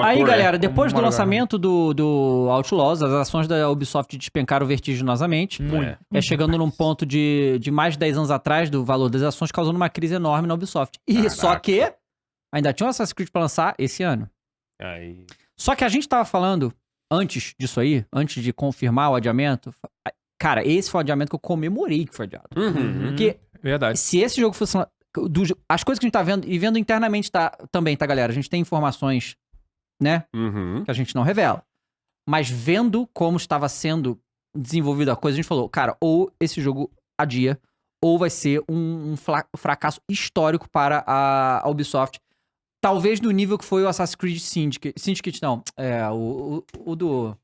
Aí, galera, depois do Uma lançamento do Outlaws, as ações da Ubisoft despencaram vertiginosamente. Muito. Chegando num ponto de mais de 10 anos atrás do valor das ações, causando uma crise enorme na Ubisoft. E Caraca. só que ainda tinha um Assassin's Creed pra lançar esse ano. Aí... Só que a gente tava falando, antes disso aí, antes de confirmar o adiamento, cara, esse foi o adiamento que eu comemorei que foi adiado. Porque Verdade. se esse jogo fosse... As coisas que a gente tá vendo, e vendo internamente também, tá, galera? A gente tem informações, né, que a gente não revela. Mas vendo como estava sendo desenvolvida a coisa, a gente falou, cara, ou esse jogo adia, ou vai ser um fracasso histórico para a Ubisoft. Talvez no nível que foi o Assassin's Creed Syndicate. Syndicate não, o do...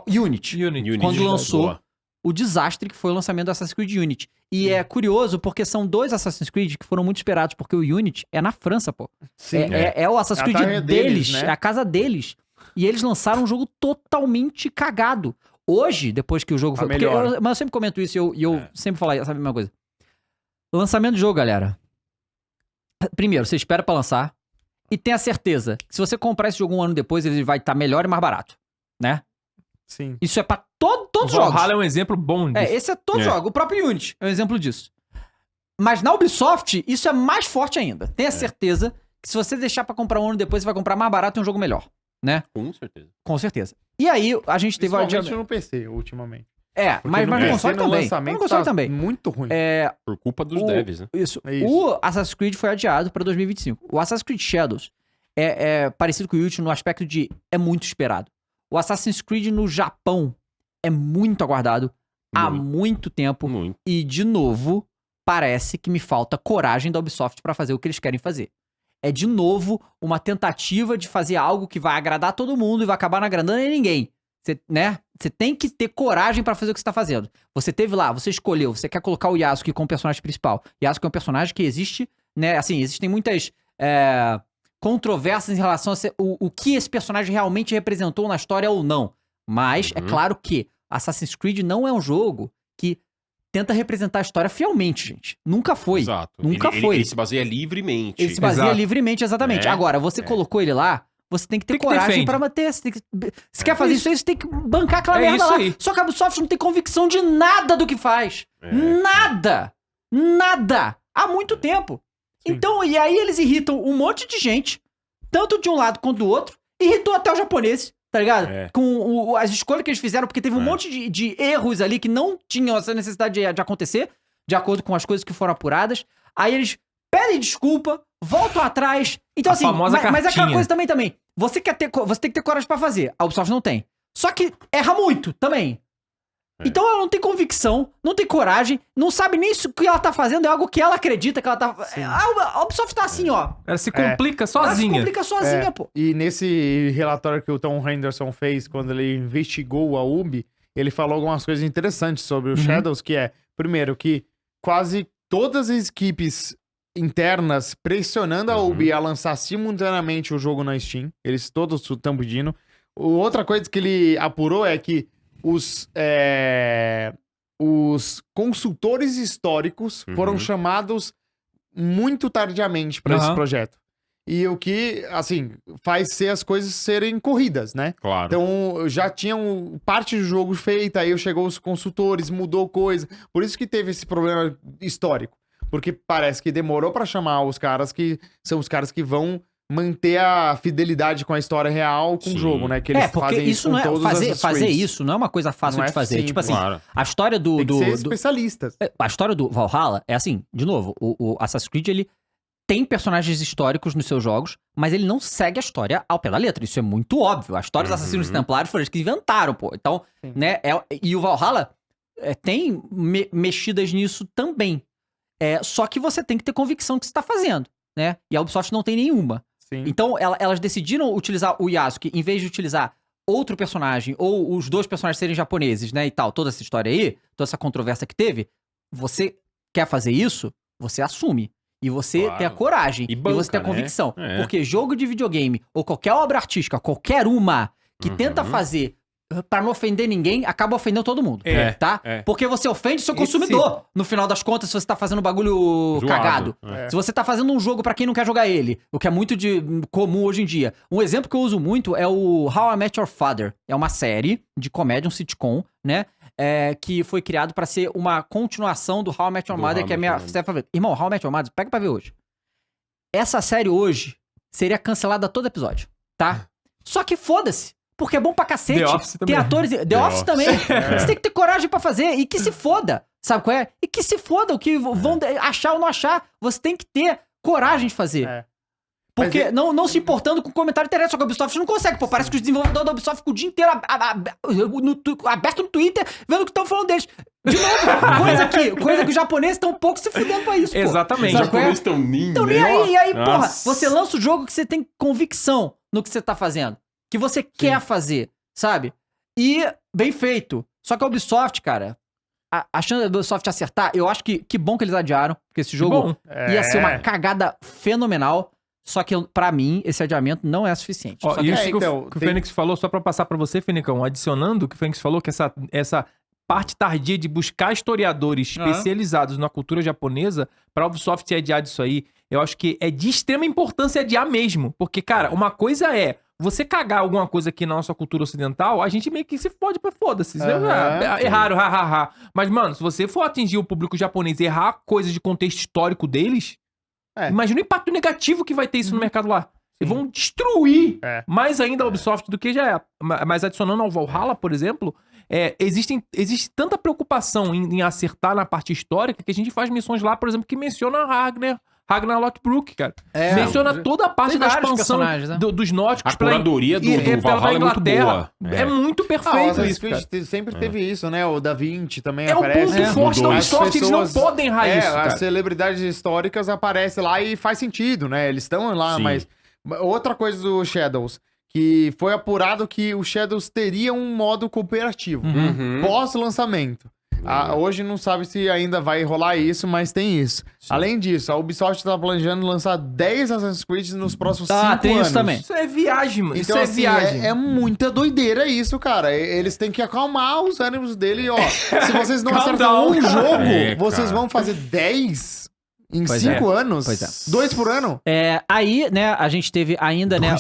Unity. Quando lançou boa. o desastre que foi o lançamento do Assassin's Creed Unity. E é curioso porque são dois Assassin's Creed que foram muito esperados, porque o Unity é na França, pô. Sim. É o Assassin's É a Creed terra deles, deles, né? é a casa deles. E eles lançaram um jogo totalmente cagado. Hoje, depois que o jogo Tá foi... Porque melhor. mas eu sempre comento isso e eu sempre falo, sabe a mesma coisa? Lançamento do jogo, galera. Primeiro, você espera pra lançar e tenha certeza que se você comprar esse jogo um ano depois, ele vai estar melhor e mais barato, né? Sim. Isso é pra todos O os jogos. Valhalla é um exemplo bom disso. Esse é todo jogo. O próprio Unity é um exemplo disso. Mas na Ubisoft, isso é mais forte ainda. Tenha certeza que se você deixar pra comprar um ano depois, você vai comprar mais barato e um jogo melhor, né? Com certeza. Com certeza. E aí, a gente teve o Principalmente adiamento. no PC, ultimamente. Mas no console também. lançamento No console tá também. muito ruim. Por culpa dos devs, né? Isso. É isso. O Assassin's Creed foi adiado pra 2025. O Assassin's Creed Shadows é parecido com o Unity no aspecto de é muito esperado. O Assassin's Creed no Japão é muito aguardado há muito tempo. Muito. E, de novo, parece que me falta coragem da Ubisoft pra fazer o que eles querem fazer. É, de novo, uma tentativa de fazer algo que vai agradar todo mundo e vai acabar não agradando ninguém. Você tem que ter coragem pra fazer o que você tá fazendo. Você teve lá, você escolheu, você quer colocar o Yasuke como personagem principal. Yasuke é um personagem que existe, né? Assim, existem muitas controvérsias em relação a o que esse personagem realmente representou na história ou não. Mas é claro que Assassin's Creed não é um jogo que tenta representar a história fielmente, gente. Nunca foi. Exato. Nunca foi. Ele se baseia livremente. Ele se baseia Exato. livremente, exatamente. Agora, você colocou ele lá, você tem que ter Tem que coragem defende. pra manter. Se quer fazer isso aí, você tem que bancar aquela merda isso lá. aí. Só que a Ubisoft não tem convicção de nada do que faz. Nada! Nada! Há muito tempo. Sim. Então, e aí eles irritam um monte de gente, tanto de um lado quanto do outro, irritou até os japoneses, tá ligado? Com as escolhas que eles fizeram, porque teve um monte de erros ali que não tinham essa necessidade de acontecer, de acordo com as coisas que foram apuradas. Aí eles pedem desculpa, voltam atrás. Então, A assim, famosa mas é aquela cartinha. coisa também. Você tem que ter coragem pra fazer. A Ubisoft não tem. Só que erra muito também. Então ela não tem convicção, não tem coragem, não sabe nem se o que ela tá fazendo é algo que ela acredita que ela tá... A Ubisoft tá assim, ó. Ela se complica Ela se sozinha. complica sozinha, pô. E nesse relatório que o Tom Henderson fez, quando ele investigou a Ubi, ele falou algumas coisas interessantes sobre o Shadows, que é, primeiro, que quase todas as equipes internas pressionando a Ubi a lançar simultaneamente o jogo na Steam. Eles todos estão pedindo. Outra coisa que ele apurou é que os consultores históricos foram chamados muito tardiamente para esse projeto. E o que, assim, faz ser as coisas serem corridas, né? Claro. Então, já tinham parte do jogo feita, aí chegou os consultores, mudou coisa. Por isso que teve esse problema histórico. Porque parece que demorou pra chamar os caras que são os caras que vão manter a fidelidade com a história real com o jogo, né? Que eles porque fazem isso com não é todos fazer streams. isso não é uma coisa fácil Não de é fazer. simples. Tipo assim, Claro. a história Tem que ser especialistas. a história do Valhalla é assim, de novo, o Assassin's Creed, ele tem personagens históricos nos seus jogos, mas ele não segue a história ao pé da letra. Isso é muito óbvio. A história dos assassinos templários foram eles que inventaram, pô. Então, né, e o Valhalla tem mexidas nisso também. Só que você tem que ter convicção do que você tá fazendo, né? E a Ubisoft não tem nenhuma. Sim. Então, elas decidiram utilizar o Yasuke, em vez de utilizar outro personagem, ou os dois personagens serem japoneses, né, e tal, toda essa história aí, toda essa controvérsia que teve, você quer fazer isso, você assume. E você tem a coragem. E banca, você tem a convicção. né? Porque jogo de videogame, ou qualquer obra artística, qualquer uma, que tenta fazer pra não ofender ninguém, acaba ofendendo todo mundo. É, Tá? é. Porque você ofende seu consumidor. No final das contas, se você tá fazendo um bagulho Zoado. cagado. É. Se você tá fazendo um jogo pra quem não quer jogar ele, o que é muito comum hoje em dia. Um exemplo que eu uso muito é o How I Met Your Father. É uma série de comédia, um sitcom, né? Que foi criado pra ser uma continuação do How I Met Your Do Mother, How I que é a Met minha Your Mother. série favorita. Irmão, How I Met Your Mother, pega pra ver hoje. Essa série hoje seria cancelada todo episódio, tá? Só que foda-se. Porque é bom pra cacete. The Office Tem também. atores. The Office Office. também. Você tem que ter coragem pra fazer. E que se foda. Sabe qual é? E que se foda o que vão achar ou não achar. Você tem que ter coragem de fazer. É. Porque Mas não se importando com o comentário da internet. Só que a Ubisoft não consegue. Pô, parece que os desenvolvedores da Ubisoft ficam o dia inteiro aberto no Twitter vendo o que estão falando deles. De novo, coisa que os japoneses estão um pouco se fudendo pra isso, pô. Exatamente. Os Sabe qual é? japoneses estão ninja. Então nem aí. E aí, porra, Nossa. você lança o jogo que você tem convicção no que você tá fazendo. Que você quer fazer, sabe? E bem feito. Só que a Ubisoft, cara, a chance da Ubisoft acertar, eu acho que bom que eles adiaram, porque esse jogo Bom, ia ser uma cagada fenomenal. Só que, pra mim, esse adiamento não é suficiente. ó, Só que isso que então, o tem- Fênix falou, só pra passar pra você, Fenicão, adicionando o que o Fênix falou, que essa parte tardia de buscar historiadores Aham. especializados na cultura japonesa, pra Ubisoft ter adiado isso aí, eu acho que é de extrema importância adiar mesmo. Porque, cara, uma coisa é você cagar alguma coisa aqui na nossa cultura ocidental, a gente meio que se fode pra foda-se. Erraram, hahaha. Mas, mano, se você for atingir o público japonês e errar coisas de contexto histórico deles, imagina o impacto negativo que vai ter isso no mercado lá. Eles vão destruir mais ainda a Ubisoft do que já é. Mas adicionando ao Valhalla, por exemplo, existe tanta preocupação em acertar na parte histórica que a gente faz missões lá, por exemplo, que menciona Ragnar Lothbrok, cara. Menciona toda a parte tem da vários expansão personagens, né? dos nórdicos A curadoria do Valhalla é muito boa. É muito Ah, o perfeito Assassin's isso, cara. Creed sempre teve isso, né? O Da Vinci também É o aparece. ponto forte da mudou. Ubisoft, eles não podem errar isso, As cara. celebridades históricas aparecem lá e faz sentido, né? Eles estão lá, Sim. mas... Outra coisa do Shadows, que foi apurado que o Shadows teria um modo cooperativo, Uhum. pós-lançamento. Hoje não sabe se ainda vai rolar isso, mas tem isso. Além disso, a Ubisoft está planejando lançar 10 Assassin's Creed nos próximos 5 anos. tem isso também. Isso é viagem, mano. Então, Isso é assim, viagem. é muita doideira isso, cara. Eles têm que acalmar os ânimos dele, ó. Se vocês não Calm acertam down. um jogo, É, vocês cara. vão fazer 10 em Pois 5 anos? Pois é. 2 por ano? Aí, né, a gente teve ainda, né,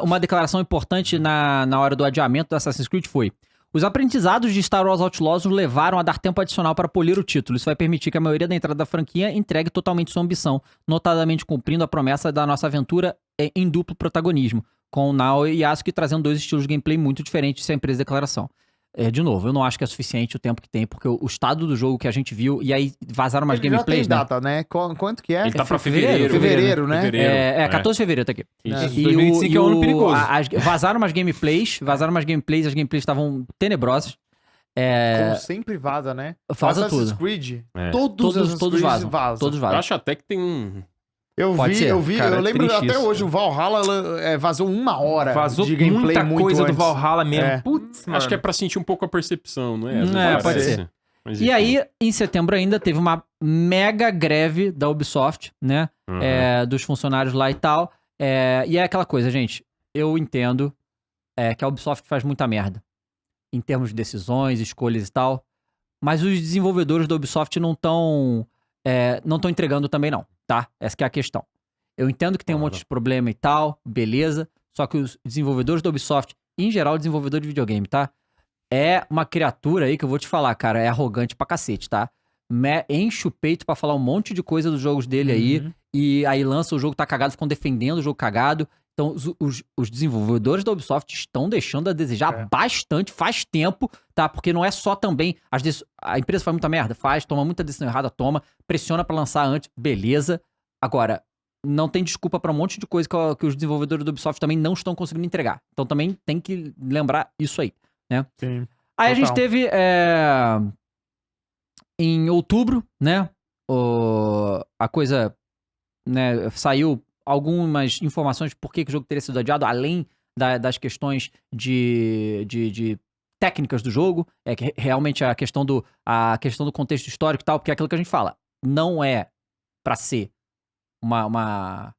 uma declaração importante na hora do adiamento do Assassin's Creed foi: os aprendizados de Star Wars Outlaws nos levaram a dar tempo adicional para polir o título. Isso vai permitir que a maioria da entrada da franquia entregue totalmente sua ambição, notadamente cumprindo a promessa da nossa aventura em duplo protagonismo, com o Nao e Yasuke trazendo 2 estilos de gameplay muito diferentes, sem a empresa de declaração. De novo, eu não acho que é suficiente o tempo que tem, porque o estado do jogo que a gente viu, e aí vazaram umas Ele já gameplays, tem né? data, né? Quanto que é? Ele tá pra fevereiro, fevereiro. né? Fevereiro. 14 de fevereiro tá aqui. Isso. E 2025 é um ano perigoso. Vazaram umas gameplays, as gameplays estavam tenebrosas. Como sempre vaza, né? Vaza Assassin's tudo. Creed, É. todos os Assassin's Todos Creed vazam. Todos Eu vazam. acho até que tem um... Pode ser. Cara, eu lembro triste até isso, hoje, o Valhalla vazou 1 hora Vazou de gameplay muita muito coisa do antes. Valhalla mesmo. É. Putz, mano. Acho que é pra sentir um pouco a percepção, não é? Às vezes Pode parece. ser. Mas E enfim. aí, em setembro ainda, teve uma mega greve da Ubisoft, né? Uhum. Dos funcionários lá e tal. E é aquela coisa, gente. Eu entendo que a Ubisoft faz muita merda. Em termos de decisões, escolhas e tal. Mas os desenvolvedores da Ubisoft não estão entregando também não, tá? Essa que é a questão. Eu entendo que tem um monte de problema e tal, beleza. Só que os desenvolvedores da Ubisoft, em geral, desenvolvedor de videogame, tá? É uma criatura aí que eu vou te falar, cara, é arrogante pra cacete, tá? Enche o peito pra falar um monte de coisa dos jogos dele aí, e aí lança o jogo tá cagado, ficam defendendo o jogo cagado. Então, os desenvolvedores da Ubisoft estão deixando a desejar bastante, faz tempo, tá? Porque não é só também... A empresa faz muita merda? Faz. Toma muita decisão errada? Toma. Pressiona pra lançar antes? Beleza. Agora, não tem desculpa pra um monte de coisa que os desenvolvedores da Ubisoft também não estão conseguindo entregar. Então, também tem que lembrar isso aí, né? Sim. Aí a gente Total. teve... em outubro, né? A coisa... né, saiu algumas informações de por que o jogo teria sido adiado, além das questões de técnicas do jogo, que realmente a questão do contexto histórico e tal, porque é aquilo que a gente fala, não é pra ser uma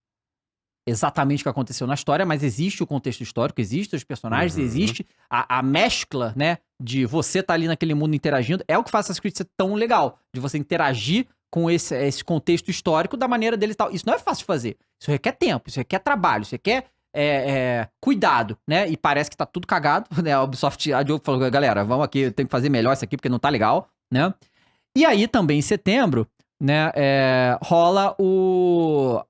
exatamente o que aconteceu na história, mas existe o contexto histórico, existe os personagens, existe a mescla, né, de você tá ali naquele mundo interagindo, é o que faz Assassin's Creed ser tão legal, de você interagir com esse contexto histórico da maneira dele e tal. Isso não é fácil de fazer, isso requer tempo, isso requer trabalho, isso requer cuidado, né, e parece que tá tudo cagado, né, a Ubisoft, a Diogo falou, galera, vamos aqui, tem que fazer melhor isso aqui porque não tá legal, né, e aí também em setembro, né, rola o...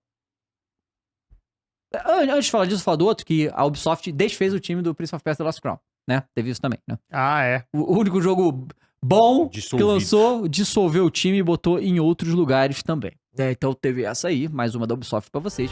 Antes de falar disso, falar do outro, que a Ubisoft desfez o time do Prince of Persia The Lost Crown, né? Teve isso também, né? Ah, é. O único jogo bom Dissolvido. que lançou, dissolveu o time e botou em outros lugares também. Então teve essa aí, mais uma da Ubisoft pra vocês.